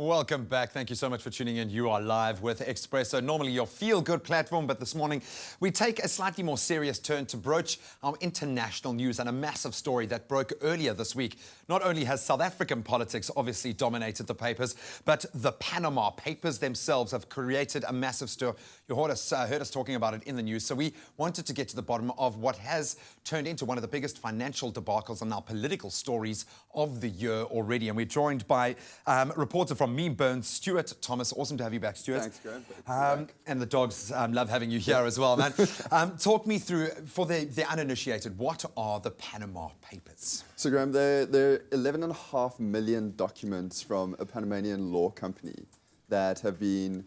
Welcome back. Thank you so much for tuning in. You are live with Expresso, normally your feel-good platform, but this morning we take a slightly more serious turn to broach our international news and a massive story that broke earlier this week. Not only has South African politics obviously dominated the papers, but the Panama Papers themselves have created a massive stir. You heard us talking about it in the news, so we wanted to get to the bottom of what has turned into one of the biggest financial debacles and our political stories of the year already. And we're joined by reporter from Memeburn, Stuart Thomas. Awesome to have you back, Stuart. Thanks, Graham. And the dogs love having you here as well, man. Talk me through, for the uninitiated, what are the Panama Papers? So, Graham, they're 11.5 million documents from a Panamanian law company that have been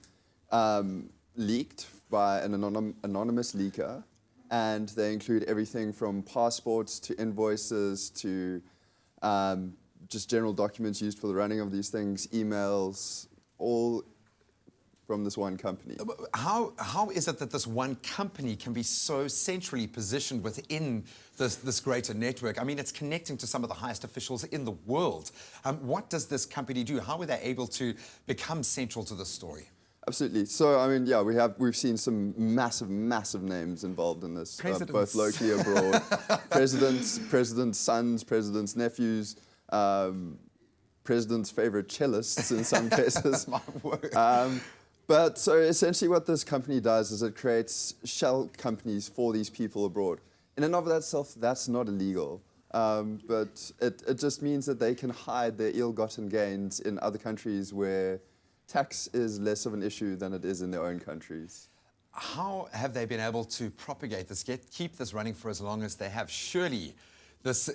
leaked by an anonymous leaker, and they include everything from passports to invoices to just general documents used for the running of these things, emails, all from this one company. How is it that this one company can be so centrally positioned within this greater network? I mean, it's connecting to some of the highest officials in the world. What does this company do? How were they able to become central to this story? Absolutely. So, I mean, yeah, we've seen some massive names involved in this, both locally abroad. Presidents' sons, presidents' nephews, president's favorite cellists in some cases. My word. But so essentially what this company does is it creates shell companies for these people abroad. In and of itself, that's not illegal. But it just means that they can hide their ill-gotten gains in other countries where tax is less of an issue than it is in their own countries. How have they been able to propagate this, keep this running for as long as they have? Surely this,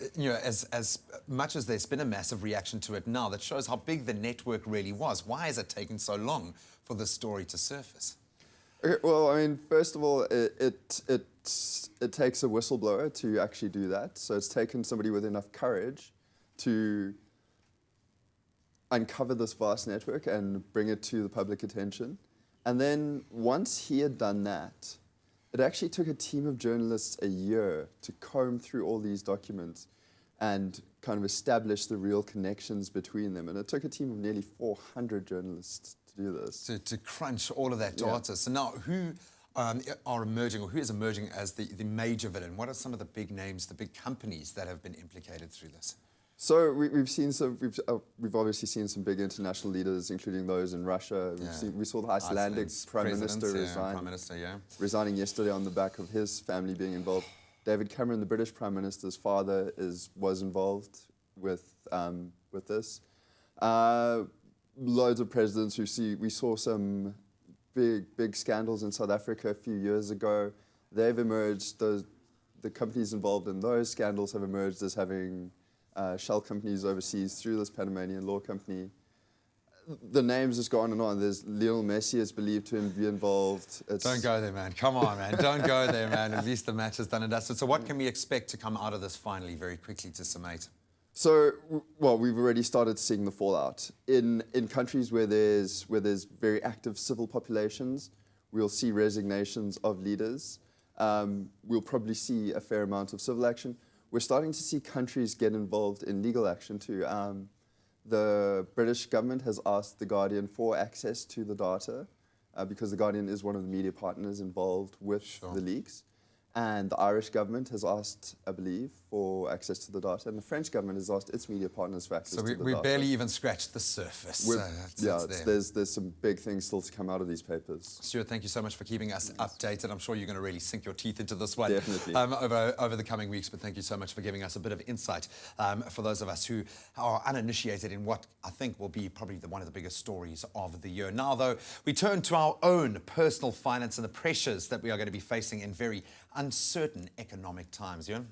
as much as there's been a massive reaction to it now, that shows how big the network really was. Why is it taking so long for this story to surface? Okay, well, I mean, first of all, it takes a whistleblower to actually do that. So it's taken somebody with enough courage to uncover this vast network and bring it to the public attention. And then once he had done that, it actually took a team of journalists a year to comb through all these documents and kind of establish the real connections between them. And it took a team of nearly 400 journalists to do this. To crunch all of that data. Yeah. So now who are emerging, or who is emerging as the major villain? What are some of the big names, the big companies that have been implicated through this? So we've obviously seen some big international leaders, including those in Russia. We saw the Icelandic Prime Minister resigning yesterday on the back of his family being involved. David Cameron, the British Prime Minister's father, was involved with this. Loads of presidents we saw some big scandals in South Africa a few years ago. They've emerged. The companies involved in those scandals have emerged as having shell companies overseas through this Panamanian law company. The names just go on and on. There's Lionel Messi is believed to be involved. Don't go there, man. Come on, man. Don't go there, man. At least the match is done and dusted. So what can we expect to come out of this finally, very quickly, to summate? So, well, we've already started seeing the fallout. In countries where there's very active civil populations, we'll see resignations of leaders. We'll probably see a fair amount of civil action. We're starting to see countries get involved in legal action too. The British government has asked The Guardian for access to the data because The Guardian is one of the media partners involved with the leaks. And the Irish government has asked, I believe, for access to the data. And the French government has asked its media partners for access to the data. So we barely even scratched the surface. There's some big things still to come out of these papers. Stuart, thank you so much for keeping us updated. I'm sure you're going to really sink your teeth into this one. Definitely. Over the coming weeks. But thank you so much for giving us a bit of insight for those of us who are uninitiated in what I think will be probably one of the biggest stories of the year. Now, though, we turn to our own personal finance and the pressures that we are going to be facing in very uncertain economic times. Ewan?